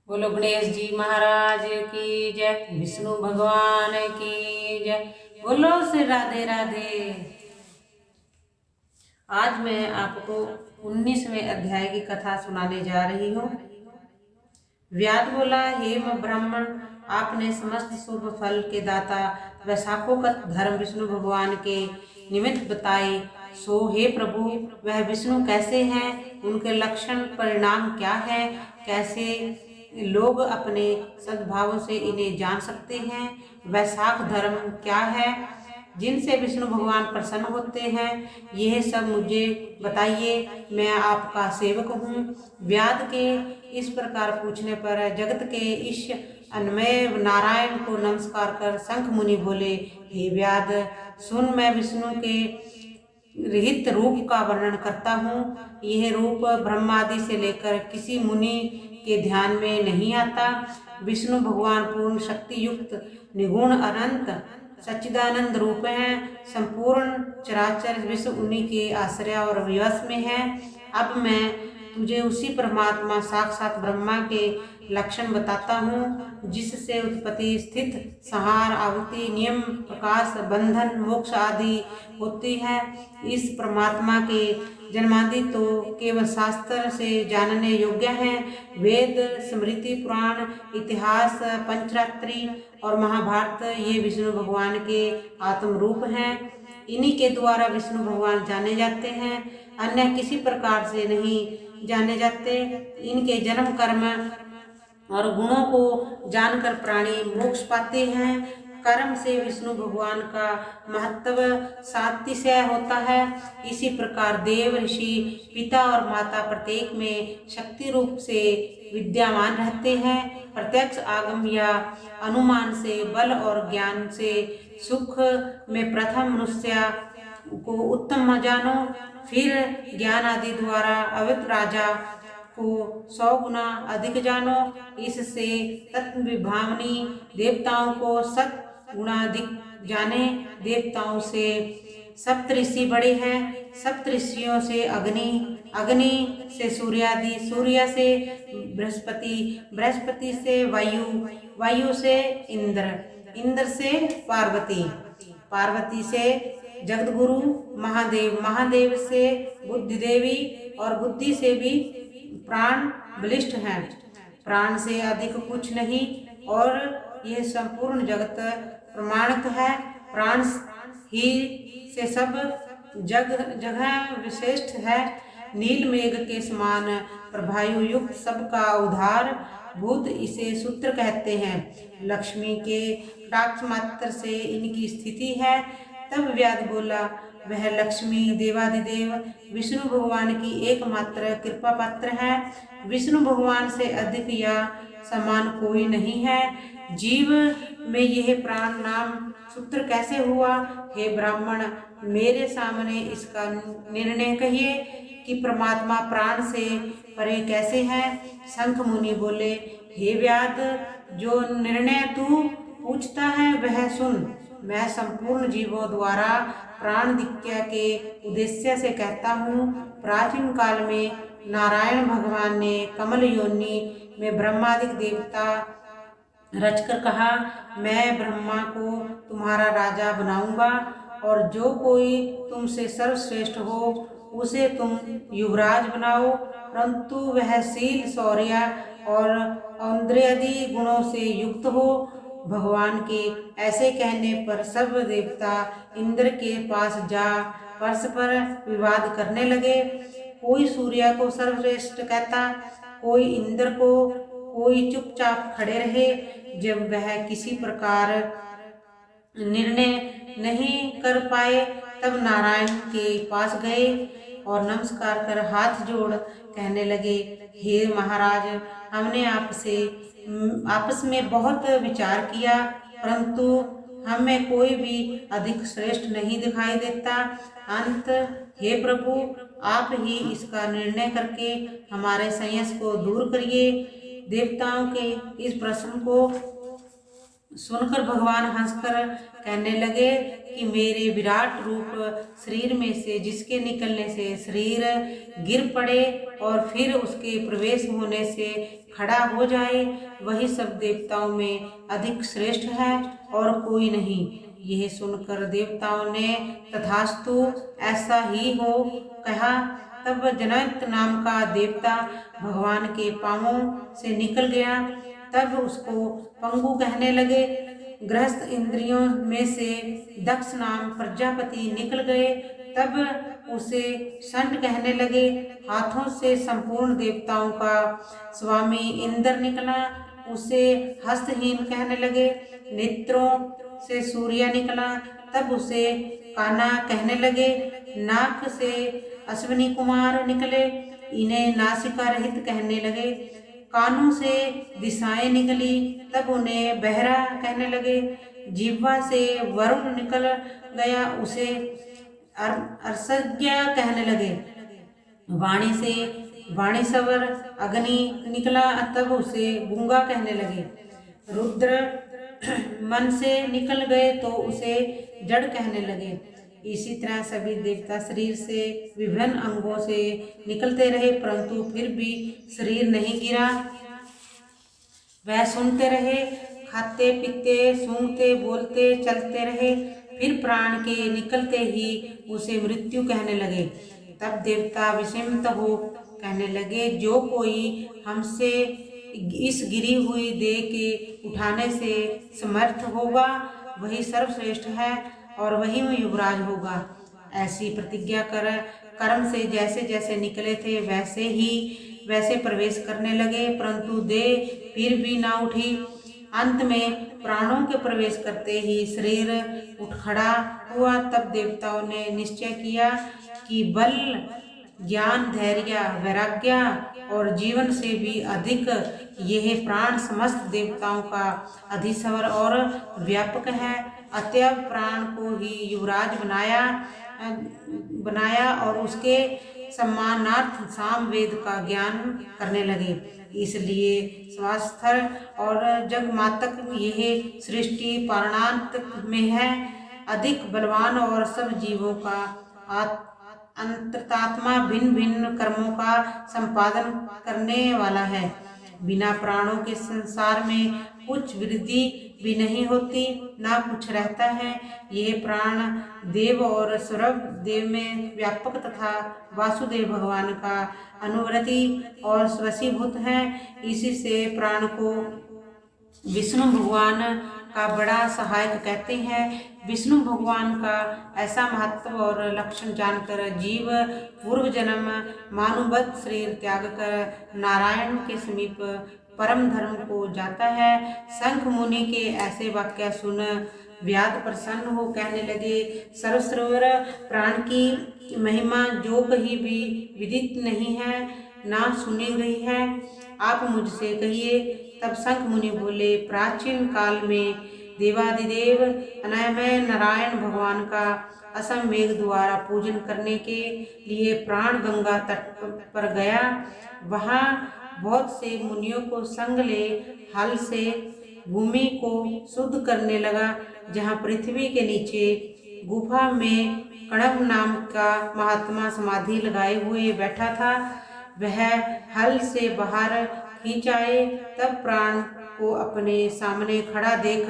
बोलो गणेश जी महाराज की जय, विष्णु भगवान की जय। बोलो से राधे राधे। आज मैं आपको 19वें अध्याय की कथा सुनाने जा रही हूँ। व्याध बोला, हे ब्राह्मण, आपने समस्त शुभ फल के दाता व शाखोकत धर्म विष्णु भगवान के निमित्त बताए। सो हे प्रभु, वह विष्णु कैसे हैं, उनके लक्षण परिणाम क्या है, कैसे लोग अपने सद्भाव से इन्हें जान सकते हैं, वह शाख धर्म क्या है जिनसे विष्णु भगवान प्रसन्न होते हैं, यह सब मुझे बताइए, मैं आपका सेवक हूँ। व्याध के इस प्रकार पूछने पर जगत के ईश अन्मय नारायण को नमस्कार कर शंख मुनि बोले, हे व्याध, सुन, मैं विष्णु के रहित रूप का वर्णन करता हूँ। यह रूप ब्रह्मादि से लेकर किसी मुनि के ध्यान में नहीं आता। विष्णु भगवान पूर्ण शक्ति युक्त निगुण अनंत सच्चिदानंद रूप है। संपूर्ण चराचर विश्व उन्हीं के आश्रय और विवश में है। अब मैं तुझे उसी परमात्मा साक्षात ब्रह्मा के लक्षण बताता हूँ, जिससे उत्पत्ति, स्थित, संहार, आवृत्ति, नियम, प्रकाश, बंधन, मोक्ष आदि होती है। इस परमात्मा के जन्मादि तो केवल शास्त्र से जानने योग्य है। वेद, स्मृति, पुराण, इतिहास, पंचरात्रि और महाभारत ये विष्णु भगवान के आत्म रूप हैं। इन्हीं के द्वारा विष्णु भगवान जाने जाते हैं, अन्य किसी प्रकार से नहीं जाने जाते। इनके जन्म, कर्म और गुणों को जानकर प्राणी मोक्ष पाते हैं। कर्म से विष्णु भगवान का महत्व सातिशय होता है। इसी प्रकार देव, ऋषि, पिता और माता प्रत्येक में शक्ति रूप से विद्यमान रहते हैं। प्रत्यक्ष आगम या अनुमान से, बल और ज्ञान से सुख में प्रथम मनुष्य को उत्तम जानो, फिर ज्ञान आदि द्वारा अवध राजा को 100 गुना अधिक जानो। इससे तत्व विभावनी देवताओं को 7 गुणाधिक जाने। देवताओं से सप्तऋषि बड़े हैं, सप्तऋषियों से अग्नि, अग्नि से सूर्यादि, सूर्य से बृहस्पति, बृहस्पति से वायु, वायु से इंद्र, इंद्र से पार्वती, पार्वती से जगतगुरु महादेव, महादेव से बुद्धि देवी और बुद्धि से भी प्राण बलिष्ठ हैं। प्राण से अधिक कुछ नहीं और यह संपूर्ण जगत प्रमाणित है। प्राण ही से सब जगह विशिष्ट है। नील मेघ के समान प्रभायु युक्त सबका उद्धार भूत इसे सूत्र कहते हैं। लक्ष्मी के कटाक्ष मात्र से इनकी स्थिति है। तब व्याध बोला, वह लक्ष्मी देवादिदेव विष्णु भगवान की एकमात्र कृपा पात्र है। विष्णु भगवान से अधिक या समान कोई नहीं है। जीव में यह प्राण नाम सूत्र कैसे हुआ? हे ब्राह्मण, मेरे सामने इसका निर्णय कहिए कि परमात्मा प्राण से परे कैसे है। शंख मुनि बोले, हे व्याध, जो निर्णय तू पूछता है वह सुन। मैं संपूर्ण जीवों द्वारा प्राण दिक्या के उद्देश्य से कहता हूँ। प्राचीन काल में नारायण भगवान ने कमल योनि में ब्रह्मादिक देवता रचकर कहा, मैं ब्रह्मा को तुम्हारा राजा बनाऊंगा और जो कोई तुमसे सर्वश्रेष्ठ हो उसे तुम युवराज बनाओ। परंतु वह शील, शौर्य और औंद्र्यादि गुणों से युक्त हो। भगवान के ऐसे कहने पर सब देवता इंद्र के पास जा परस्पर विवाद करने लगे। कोई सूर्य को सर्वश्रेष्ठ कहता, कोई इंद्र को, कोई चुपचाप खड़े रहे। जब वह किसी प्रकार निर्णय नहीं कर पाए तब नारायण के पास गए और नमस्कार कर हाथ जोड़ कहने लगे, हे महाराज, हमने आपस में बहुत विचार किया, परंतु हमें कोई भी अधिक श्रेष्ठ नहीं दिखाई देता। अंत, हे प्रभु, आप ही इसका निर्णय करके हमारे संयस को दूर करिए। देवताओं के इस प्रश्न को सुनकर भगवान हंसकर कहने लगे कि मेरे विराट रूप शरीर में से जिसके निकलने से शरीर गिर पड़े और फिर उसके प्रवेश होने से खड़ा हो जाए, वही सब देवताओं में अधिक श्रेष्ठ है और कोई नहीं। यह सुनकर देवताओं ने तथास्तु ऐसा ही हो कहा। तब जनक नाम का देवता भगवान के पांवों से निकल गया। तब उसको पंगु कहने लगे। गृहस्थ इंद्रियों में से दक्ष नाम प्रजापति निकल गए। तब उसे षंड कहने लगे। हाथों से संपूर्ण देवताओं का स्वामी इंद्र निकला। उसे हस्तहीन कहने लगे। नेत्रों से सूर्य निकला। तब उसे काना कहने लगे। नाक से अश्विनी कुमार निकले। इन्हें नासिका रहित कहने लगे। कानों से दिशाएं निकली। तब उन्हें बहरा कहने लगे। जिह्वा से वरुण निकल गया। उसे अर्सज्ञा कहने लगे। वाणी से वाणीश्वर अग्नि निकला। तब उसे गूंगा कहने लगे। रुद्र मन से निकल गए तो उसे जड़ कहने लगे। इसी तरह सभी देवता शरीर से विभिन्न अंगों से निकलते रहे, परंतु फिर भी शरीर नहीं गिरा। वह सुनते रहे, खाते पीते सूंघते बोलते चलते रहे। फिर प्राण के निकलते ही उसे मृत्यु कहने लगे। तब देवता विषमित हो कहने लगे, जो कोई हमसे इस गिरी हुई देह के उठाने से समर्थ होगा वही सर्वश्रेष्ठ है और वही में युवराज होगा। ऐसी प्रतिज्ञा कर कर्म से जैसे जैसे निकले थे वैसे प्रवेश करने लगे, परंतु देह फिर भी ना उठी। अंत में प्राणों के प्रवेश करते ही शरीर उठ खड़ा हुआ। तब देवताओं ने निश्चय किया कि बल, ज्ञान, धैर्य, वैराग्य और जीवन से भी अधिक यह प्राण समस्त देवताओं का अधीश्वर और व्यापक है। अतएव प्राण को ही युवराज बनाया और उसके सम्मानार्थ सामवेद का ज्ञान करने लगे। इसलिए स्वास्थ्य और जगमातक यह सृष्टि पारणांत में है, अधिक बलवान और सब जीवों का अंतरात्मा भिन्न भिन्न कर्मों का संपादन करने वाला है। बिना प्राणों के संसार में कुछ वृद्धि भी नहीं होती, ना कुछ रहता है। यह प्राण देव और सुरभ देव में व्यापक तथा वासुदेव भगवान का अनुवर्ती और वशीभूत है। इसी से प्राण को विष्णु भगवान का बड़ा सहायक कहते हैं। विष्णु भगवान का ऐसा महत्व और लक्षण जानकर जीव पूर्व जन्म मानुवत शरीर त्याग कर नारायण के समीप परम धर्म को जाता है। शंख मुनि के ऐसे वाक्य सुन व्याध प्रसन्न हो कहने लगे, सर्वश्रेष्ठ प्राण की महिमा जो कहीं भी विदित नहीं है, ना सुनी गई है, आप मुझसे कहिए। तब शंख मुनि बोले, प्राचीन काल में देवादिदेव अनामय नारायण भगवान का असम मेघ द्वारा पूजन करने के लिए प्राण गंगा तट पर गया। वहाँ बहुत से मुनियों को संग ले हल से भूमि को शुद्ध करने लगा। जहाँ पृथ्वी के नीचे गुफा में कणव नाम का महात्मा समाधि लगाए हुए बैठा था, वह हल से बाहर खींचाए। तब प्राण को अपने सामने खड़ा देख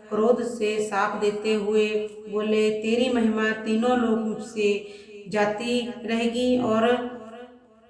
क्रोध से साप देते हुए बोले, तेरी महिमा तीनों लोक से जाती रहेगी और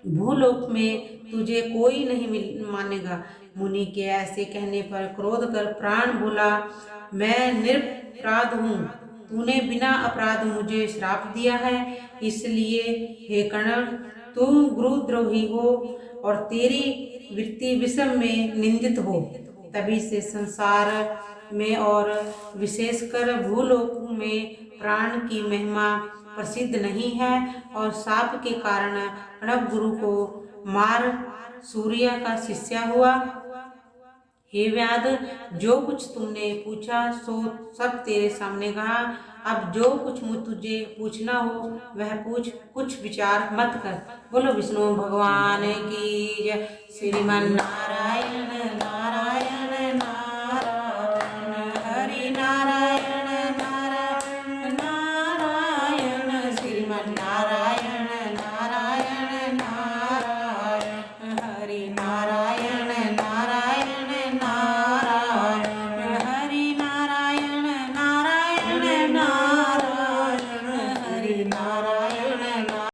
भूलोक में तुझे कोई नहीं मानेगा। मुनि के ऐसे कहने पर क्रोध कर प्राण बोला, मैं निरपराध हूँ, तूने बिना अपराध मुझे श्राप दिया है, इसलिए हे कर्ण तू गुरुद्रोही हो और तेरी वृत्ति विषम में निंदित हो। तभी से संसार में और विशेषकर भूलोक में प्राण की महिमा प्रसिद्ध नहीं है और साप के कारण कणव गुरु को मार सूर्य का शिष्य हुआ। हे व्याध, जो कुछ तुमने पूछा सो सब तेरे सामने कहा। अब जो कुछ तुझे पूछना हो वह पूछ, कुछ विचार मत कर। बोलो विष्णु भगवान की जय। श्रीमन नारायण